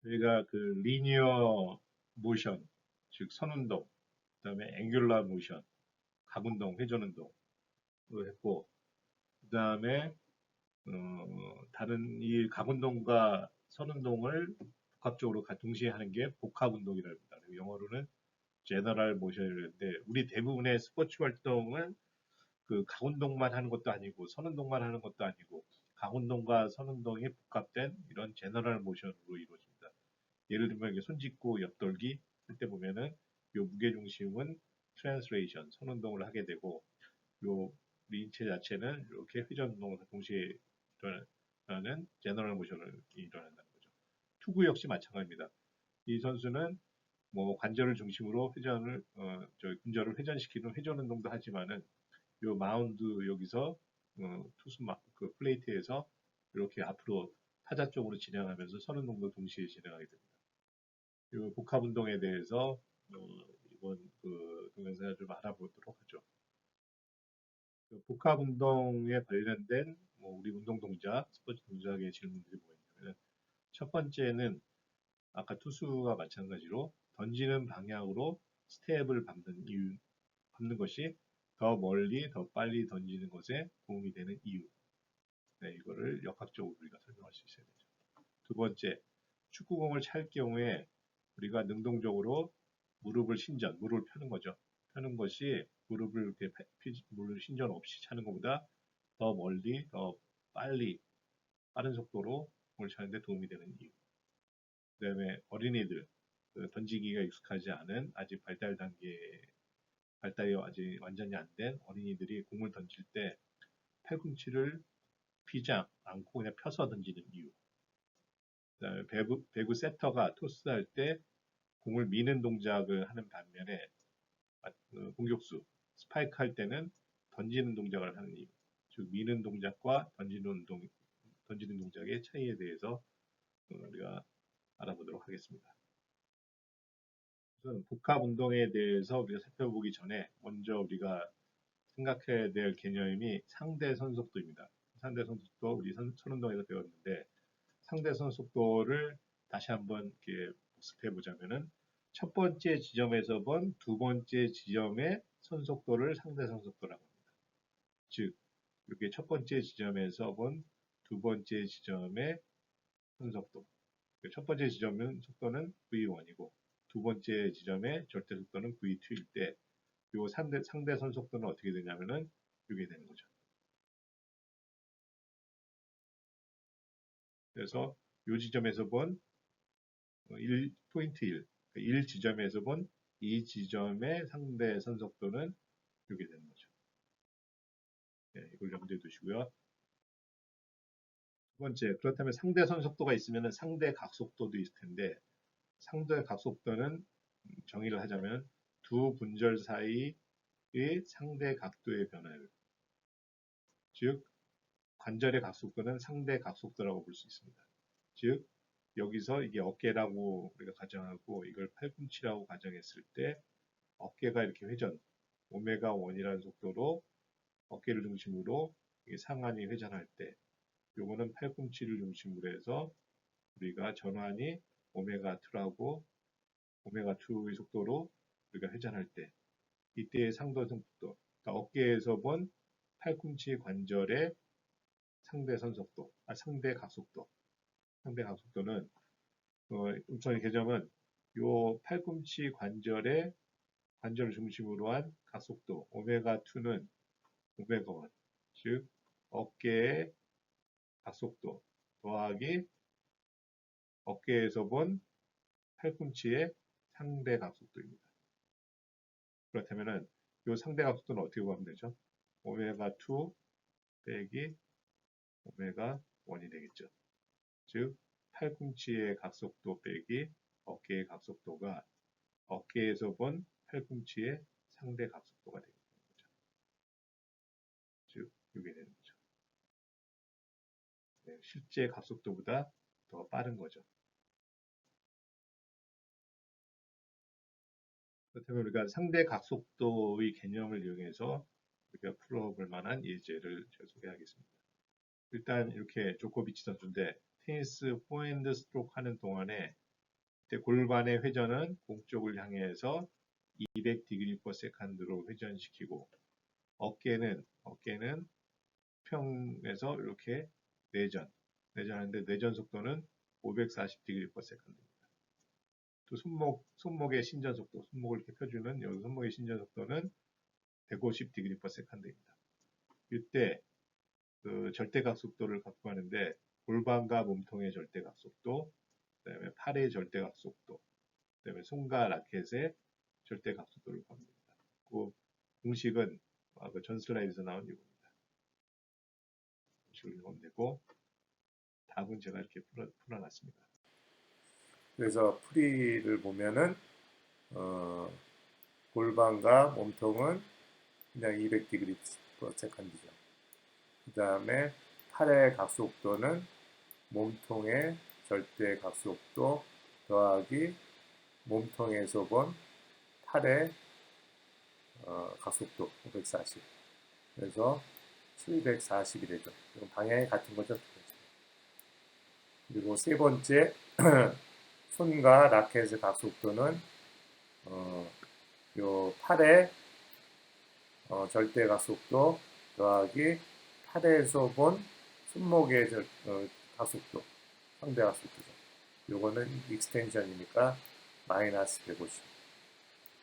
저희가 그 리니어 모션, 즉 선운동, 그다음에 앵귤러 모션, 각운동, 회전운동을 했고, 그다음에 다른 이 각운동과 선운동을 복합적으로 동시에 하는 게 복합운동이라고 합니다. 영어로는 제너럴 모션인데 우리 대부분의 스포츠 활동은 그 각운동만 하는 것도 아니고 선운동만 하는 것도 아니고 각운동과 선운동이 복합된 이런 제너럴 모션으로 이루어집니다. 예를 들면 이게 손짓고 옆돌기 할 때 보면은 요 무게 중심은 트랜스레이션 선운동을 하게 되고 요 우리 인체 자체는 이렇게 회전 운동을 동시에 일어나는 제너럴 모션을 일어난다는 거죠. 투구 역시 마찬가지입니다. 이 선수는 뭐 관절을 중심으로 회전을 근절을 회전시키는 회전 운동도 하지만은 요 마운드 여기서 투수 그 플레이트에서 이렇게 앞으로 타자 쪽으로 진행하면서 선 운동도 동시에 진행하게 됩니다. 이 복합 운동에 대해서 이번 그 동영상을 좀 알아보도록 하죠. 그 복합 운동에 관련된 뭐 우리 운동 동작, 스포츠 동작의 질문들이 뭐였냐면 첫 번째는 아까 투수와 마찬가지로 던지는 방향으로 스텝을 밟는 것이 더 멀리, 더 빨리 던지는 것에 도움이 되는 이유. 네, 이거를 역학적으로 우리가 설명할 수 있어야 되죠. 두 번째, 축구공을 찰 경우에 우리가 능동적으로 무릎을 펴는 거죠. 펴는 것이 무릎을 이렇게 무릎 신전 없이 차는 것보다 더 멀리, 더 빨리, 빠른 속도로 공을 차는데 도움이 되는 이유. 그 다음에 어린이들, 그 던지기가 익숙하지 않은 아직 발달이 아직 완전히 안 된 어린이들이 공을 던질 때 팔꿈치를 피지 않고 그냥 펴서 던지는 이유. 그다음에 배구 세터가 토스할 때 공을 미는 동작을 하는 반면에 공격수 스파이크 할 때는 던지는 동작을 하는 이유. 즉 미는 동작과 던지는 동작의 차이에 대해서 우리가 알아보도록 하겠습니다. 우선 복합 운동에 대해서 우리가 살펴보기 전에 먼저 우리가 생각해야 될 개념이 상대선 속도입니다. 상대선 속도 우리 선운동에서 배웠는데 상대선 속도를 다시 한번 이렇게 복습해 보자면은 첫 번째 지점에서 본 두 번째 지점의 선속도를 상대선 속도라고 합니다. 즉 이렇게 첫 번째 지점에서 본 두 번째 지점의 선속도. 첫 번째 지점은 속도는 v1이고 두 번째 지점의 절대 속도는 v2일 때 이 상대선 속도는 어떻게 되냐면은 이게 되는 거죠. 그래서 이 지점에서 본 1포인트 1, 1 지점에서 본 이 지점의 상대 선속도는 이렇게 되는 거죠. 네, 이걸 염두에 두시고요. 두 번째, 그렇다면 상대 선속도가 있으면 상대 각속도도 있을 텐데 상대 각속도는 정의를 하자면 두 분절 사이의 상대 각도의 변화율, 즉 관절의 각속도는 상대 각속도라고 볼 수 있습니다. 즉 여기서 이게 어깨라고 우리가 가정하고 이걸 팔꿈치라고 가정했을 때 어깨가 이렇게 회전, 오메가 1이라는 속도로 어깨를 중심으로 상완이 회전할 때 요거는 팔꿈치를 중심으로 해서 우리가 전완이 오메가 2라고 오메가 2의 속도로 우리가 회전할 때 이때의 상대선 속도, 그러니까 어깨에서 본 팔꿈치 관절의 상대선 속도, 상대 각속도. 상대 각속도는 우선 개념은 요 팔꿈치 관절을 중심으로 한 각속도 오메가 2는 오메가 1, 즉 어깨의 각속도 더하기 어깨에서 본 팔꿈치의 상대 각속도입니다. 그렇다면은 이 상대 각속도는 어떻게 구하면 되죠? 오메가 2 빼기 오메가 1이 되겠죠. 즉 팔꿈치의 각속도 빼기 어깨의 각속도가 어깨에서 본 팔꿈치의 상대 각속도가 되는 거죠. 즉 이게 되는 거죠. 네, 실제 각속도보다 더 빠른 거죠. 그렇다면 우리가 상대 각속도의 개념을 이용해서 우리가 풀어볼 만한 예제를 제가 소개하겠습니다. 일단 이렇게 조코비치 선수인데 테니스 포핸드 스트로크 하는 동안에 골반의 회전은 공쪽을 향해서 200 디그리 per second로 회전시키고 어깨는 평에서 이렇게 내전하는데 내전 속도는 540 디그리 per second입니다. 또 손목의 신전 속도, 손목을 이렇게 펴주는 여기 손목의 신전 속도는 150 디그리 per second입니다. 이때 그 절대각 속도를 갖고 가는데 골반과 몸통의 절대각 속도, 그다음에 팔의 절대각 속도, 그다음에 손과 라켓의 절대각 속도를 구합니다. 그 공식은 그 전 슬라이드에서 나온 이겁니다. 공식을 읽으면 되고 답은 제가 이렇게 풀어놨습니다. 그래서 풀이를 보면은 골반과 몸통은 그냥 200디그리 per second이죠. 그 다음에 팔의 각속도는 몸통의 절대 각속도 더하기 몸통에서 본 팔의 각속도 540. 그래서 740이 되죠. 방향이 같은 거죠. 그리고 세 번째 손과 라켓의 각속도는 요 팔의 절대 각속도 더하기 팔에서 본 손목의 각속도, 상대 각속도죠. 요거는 익스텐션이니까 마이너스 150.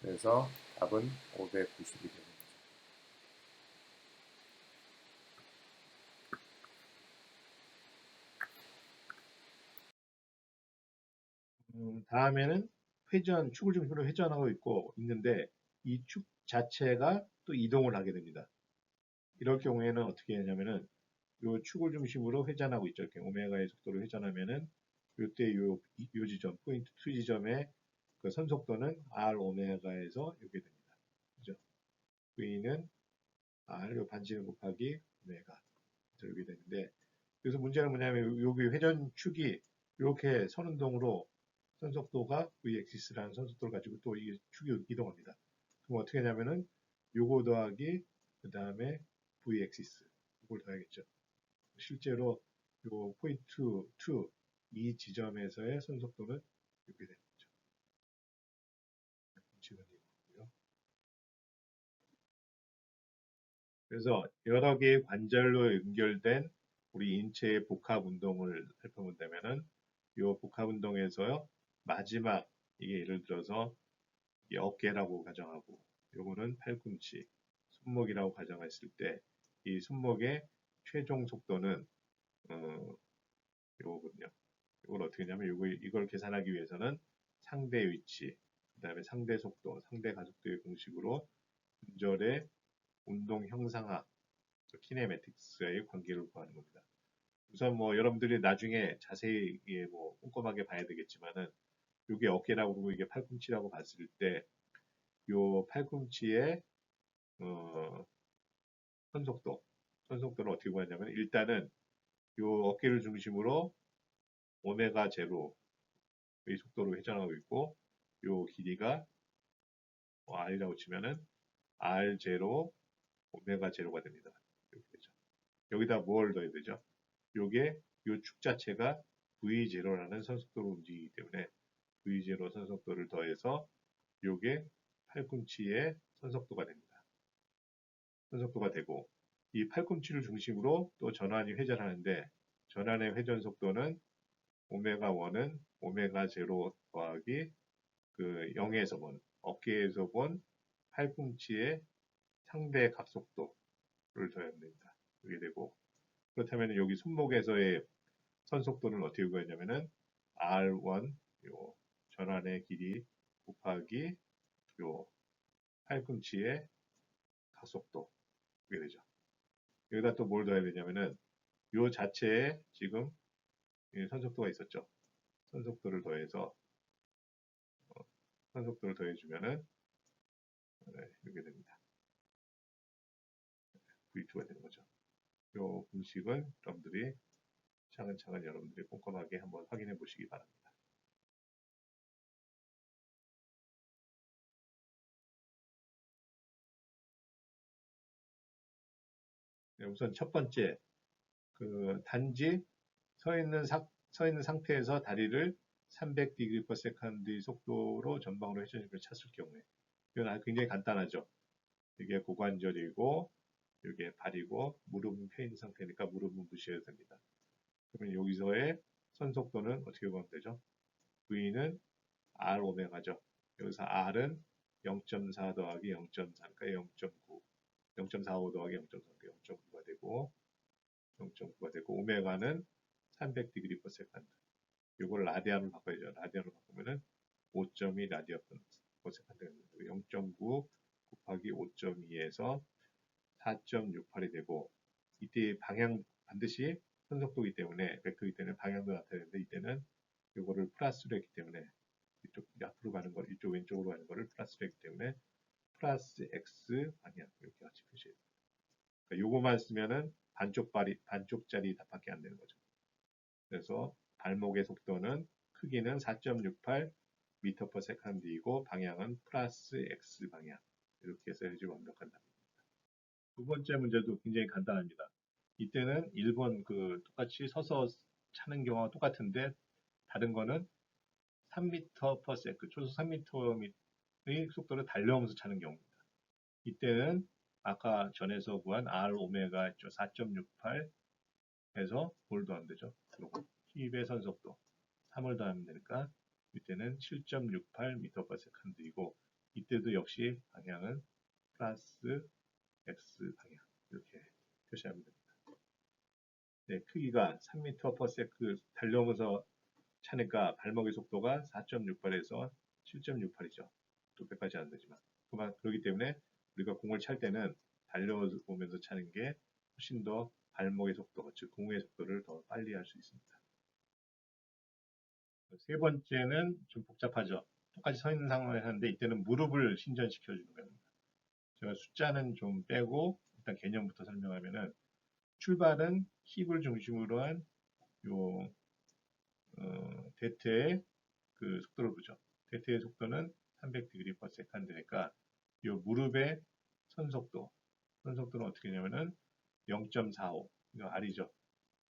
그래서 답은 590이 되는 거죠. 다음에는 축을 중심으로 회전하고 있는데 이 축 자체가 또 이동을 하게 됩니다. 이럴 경우에는 어떻게 하냐면은 요 축을 중심으로 회전하고 있죠. 이렇게 오메가의 속도로 회전하면은 요때 요 지점, 포인트 2 지점의 그 선속도는 R 오메가에서 이렇게 됩니다. 그죠? V는 R 요 반지름 곱하기 오메가. 그래서 이렇게 되는데 그래서 문제는 뭐냐면 여기 회전축이 이렇게 선운동으로 선속도가 V엑시스라는 선속도를 가지고 또 이 축이 이동합니다. 그럼 어떻게 하냐면은 요거 더하기 그 다음에 V엑시스 이걸 더하겠죠. 실제로 요 포인트 2 이 지점에서의 선속도는 이렇게 되는 거죠. 지금 이거고요. 그래서 여러 개의 관절로 연결된 우리 인체의 복합 운동을 살펴본다면은 이 복합 운동에서 마지막 이게 예를 들어서 이게 어깨라고 가정하고 요거는 팔꿈치, 손목이라고 가정했을 때 이 손목의 최종 속도는 요거군요. 이걸 어떻게 하냐면 이걸 계산하기 위해서는 상대 위치, 그다음에 상대 속도, 상대 가속도의 공식으로 분절의 운동 형상학, 키네매틱스의 관계를 구하는 겁니다. 우선 뭐 여러분들이 나중에 자세히 뭐 꼼꼼하게 봐야 되겠지만은 이게 어깨라고 그러고 이게 팔꿈치라고 봤을 때 요 팔꿈치의 선속도를 어떻게 구하냐면 일단은 요 어깨를 중심으로 오메가 제로의 속도로 회전하고 있고 요 길이가 R이라고 치면은 R 제로 오메가 제로가 됩니다. 이렇게 되죠. 여기다 뭘 넣어야 되죠? 요게 요 축 자체가 V0라는 선속도로 움직이기 때문에 V0 선속도를 더해서 요게 팔꿈치의 선속도가 됩니다. 선속도가 되고 이 팔꿈치를 중심으로 또 전환이 회전하는데 전환의 회전 속도는 오메가 1은 오메가 0 더하기 그 0에서 본 어깨에서 본 팔꿈치의 상대 각속도를 더하면 됩니다. 이게 되고 그렇다면 여기 손목에서의 선속도는 어떻게 구하냐면은 R1 요 전환의 길이 곱하기 요 팔꿈치의 각속도 이게 되죠. 여기다 또 뭘 더해야 되냐면은 요 자체에 지금 선속도가 있었죠. 선속도를 더해서 선속도를 더해주면은 이렇게 됩니다. V2가 되는 거죠. 요 공식은 여러분들이 차근차근 여러분들이 꼼꼼하게 한번 확인해 보시기 바랍니다. 우선 첫 번째 그 단지 서 있는 상태에서 다리를 300 디그리 per second의 속도로 전방으로 회전식을 찼을 경우에 이건 굉장히 간단하죠. 이게 고관절이고 이게 발이고 무릎은 펴 있는 상태니까 무릎은 무시해야 됩니다. 그러면 여기서의 선속도는 어떻게 보면 되죠? V는 R 오메가죠. 여기서 R은 0.4 더하기 0.4니까 0.9, 0.45 더하기 0.4니까 0.9가 되고 0.9가 되고 오메가는 300 디그리 per second. 이걸 라디안으로 바꿔야죠. 라디안으로 바꾸면은 5.2 라디안 per second가 됩니다. 0.9 곱하기 5.2에서 4.68이 되고 이때 방향 반드시 선속도이기 때문에 벡터이기 때문에 방향도 나타내는데 이때는 이거를 플러스로 했기 때문에 이쪽 앞으로 가는 거 이쪽 왼쪽으로 가는 거를 플러스로 했기 때문에 플러스 x 방향 이렇게 같이 표시해요. 그러니까 요거만 쓰면은 반쪽짜리 답밖에 안 되는 거죠. 그래서 발목의 속도는 크기는 4.68 미터 per second이고 방향은 플러스 x 방향 이렇게 써야지 완벽한 답입니다. 두 번째 문제도 굉장히 간단합니다. 이때는 1번 똑같이 서서 차는 경우가 똑같은데 다른 거는 3m per second, 초속 3m의 속도를 달려오면서 차는 경우입니다. 이때는 아까 전에서 구한 R 오메가 있죠. 4.68 해서 뭘 더하면 되죠? 요거 힙의 선속도 3을 더하면 되니까 이때는 7.68 m per second이고 이때도 역시 방향은 플러스 x 방향 이렇게 표시하면 됩니다. 네, 크기가 3m per second 달려오면서 차니까 발목의 속도가 4.68에서 7.68이죠. 또 100까지 안 되지만. 그렇기 때문에 우리가 공을 찰 때는 달려오면서 차는 게 훨씬 더 발목의 속도, 즉 공의 속도를 더 빨리 할 수 있습니다. 세 번째는 좀 복잡하죠. 똑같이 서 있는 상황을 하는데 이때는 무릎을 신전시켜 주는 겁니다. 제가 숫자는 좀 빼고 일단 개념부터 설명하면은 출발은 힙을 중심으로 한 요 대퇴의 속도를 보죠. 대퇴의 속도는 300 디그리 per second니까 이 무릎의 선속도는 어떻게 되냐면은 0.45, 이거 R이죠.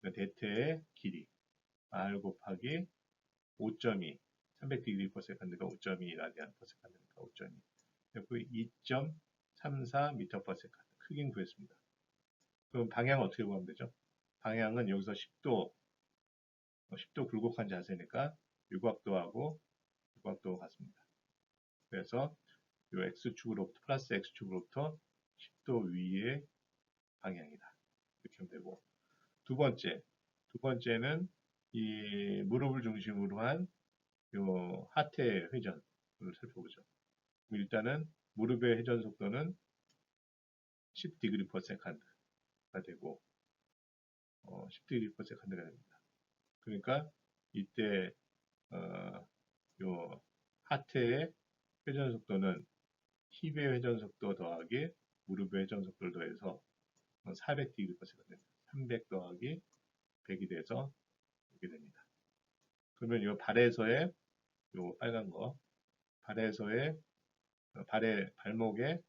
그러니까 대퇴의 길이 R 곱하기 5.2, 300 디그리 per second가 5.2 라디안 per second니까 5.2. 그리고 2.34 미터 per second. 크긴 구했습니다. 그럼 방향은 어떻게 구하면 되죠? 방향은 여기서 10도 굴곡한 자세니까 유곽도하고 같습니다. 그래서 이 x축으로부터 플러스 x축으로부터 10도 위의 방향이다. 이렇게 하면 되고 두 번째는 이 무릎을 중심으로 한 요 하태의 회전을 살펴보죠. 일단은 무릎의 회전 속도는 10 디그리 per second가 되고 10 디그리 per second가 됩니다. 그러니까 이때 요 하태의 회전 속도는 힙의 회전 속도 더하기 무릎의 회전 속도를 더해서 400 디그리 per second, 300 더하기 100이 돼서 이렇게 됩니다. 그러면 이 발에서의 요 빨간 거 발에서의 발목의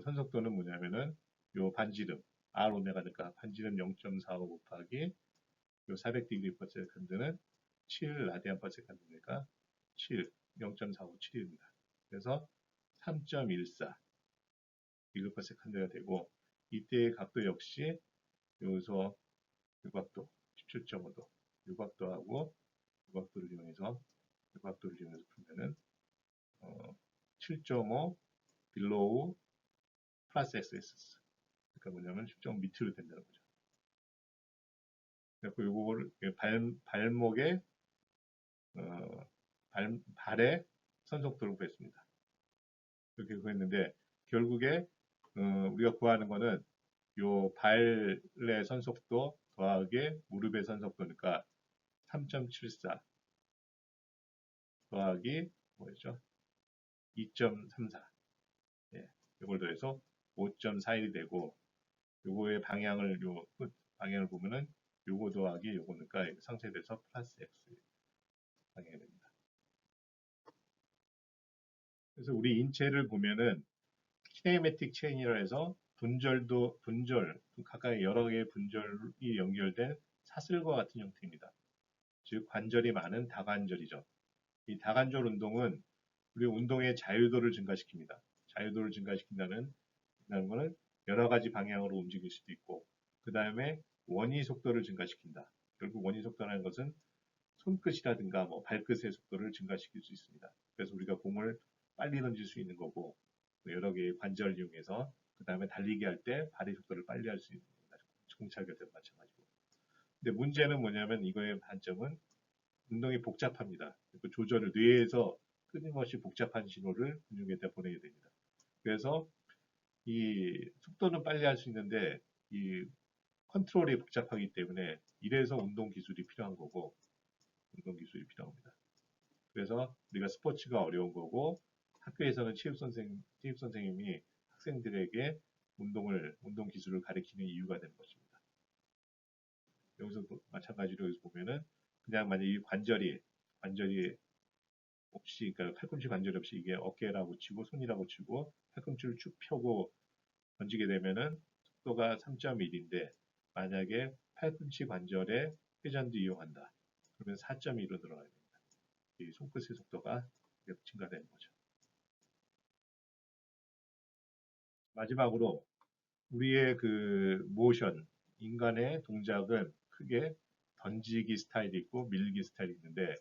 선속도는 뭐냐면은 요 반지름 R 오메가니까 반지름 0.45 곱하기 요 400 디그리 per second는 7 라디안 per second니까 7 0.457입니다. 그래서 3.14 디그리 per second가 되고 이때의 각도 역시 여기서 유곽도 17.5도 유곽도하고 유곽도를 이용해서 풀면은 7.5 below 플러스 xs 그러니까 뭐냐면 10.5 밑으로 된다는 거죠. 그래서 요거를 발목의 발의 선속도를 구했습니다. 이렇게 구했는데 결국에 우리가 구하는 거는 요 발의 선속도 더하기 무릎의 선속도니까 3.74 더하기 뭐였죠? 2.34 예, 이걸 더해서 5.41이 되고 요거의 방향을 방향을 보면은 요거 더하기 요거니까 상쇄돼서 플러스 x 방향이 됩니다. 그래서 우리 인체를 보면은 키네매틱 체인이라 해서 분절 각각 여러 개의 분절이 연결된 사슬과 같은 형태입니다. 즉 관절이 많은 다관절이죠. 이 다관절 운동은 우리 운동의 자유도를 증가시킵니다. 자유도를 증가시킨다는 거는 여러 가지 방향으로 움직일 수도 있고, 그 다음에 원위 속도를 증가시킨다. 결국 원위 속도라는 것은 손끝이라든가 뭐 발끝의 속도를 증가시킬 수 있습니다. 그래서 우리가 공을 빨리 던질 수 있는 거고, 여러 개의 관절을 이용해서 그 다음에 달리기 할 때 발의 속도를 빨리 할 수 있는 겁니다. 공차할 때도 마찬가지고. 근데 문제는 뭐냐면 이거의 단점은 운동이 복잡합니다. 그 조절을 뇌에서 끊임없이 복잡한 신호를 근육에다 보내게 됩니다. 그래서 이 속도는 빨리 할 수 있는데 이 컨트롤이 복잡하기 때문에 이래서 운동 기술이 필요한 거고 운동 기술이 필요합니다. 그래서 우리가 스포츠가 어려운 거고 학교에서는 체육 선생님이 학생들에게 운동 기술을 가르치는 이유가 되는 것입니다. 여기서도 마찬가지로 여기서 보면은 그냥 만약 이 관절이 없이 그러니까 팔꿈치 관절이 없이 이게 어깨라고 치고 손이라고 치고 팔꿈치를 쭉 펴고 던지게 되면은 속도가 3.1인데 만약에 팔꿈치 관절의 회전도 이용한다. 그러면 4.2로 들어가야 됩니다. 이 손끝의 속도가 증가되는 거죠. 마지막으로 우리의 그 모션, 인간의 동작은 크게 던지기 스타일이 있고 밀기 스타일이 있는데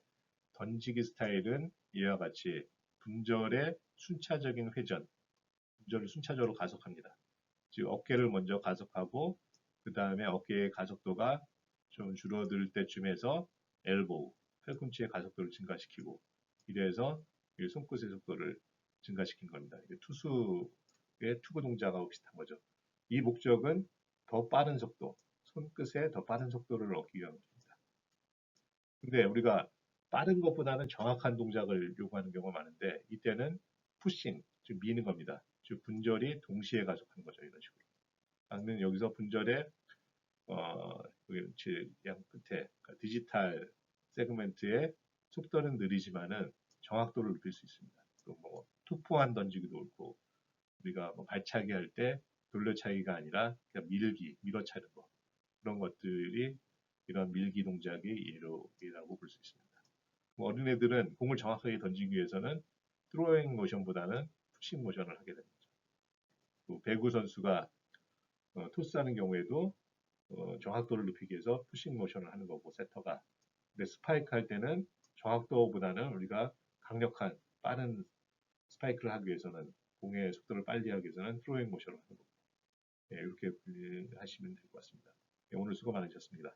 던지기 스타일은 이와 같이 분절의 순차적인 회전, 분절을 순차적으로 가속합니다. 즉 어깨를 먼저 가속하고 그 다음에 어깨의 가속도가 좀 줄어들 때쯤에서 엘보우, 팔꿈치의 가속도를 증가시키고 이래서 손끝의 속도를 증가시킨 겁니다. 이게 투수의 투구 동작하고 비슷한 거죠. 이 목적은 더 빠른 속도, 손끝의 더 빠른 속도를 얻기 위함입니다. 근데 우리가 빠른 것보다는 정확한 동작을 요구하는 경우가 많은데 이때는 푸싱, 즉 미는 겁니다. 즉 분절이 동시에 가속하는 거죠. 이런 식으로. 방금 여기서 분절의 양 끝에 그러니까 디지털 세그멘트의 속도는 느리지만은 정확도를 높일 수 있습니다. 또 뭐 투포한 던지기도 옳고 우리가 뭐 발차기 할 때 돌려차기가 아니라 그냥 밀어차는 거 그런 것들이 이런 밀기 동작의 예라고 볼 수 있습니다. 뭐 어린애들은 공을 정확하게 던지기 위해서는 트로잉 모션보다는 푸싱 모션을 하게 됩니다. 또 배구 선수가 토스하는 경우에도 정확도를 높이기 위해서 푸싱 모션을 하는 거고 세터가. 근데 스파이크 할 때는 정확도보다는 우리가 강력한 빠른 스파이크를 하기 위해서는 공의 속도를 빨리 하기 위해서는 트로잉 모션을 하는 거고. 네, 이렇게 분리하시면 될 것 같습니다. 네, 오늘 수고 많으셨습니다.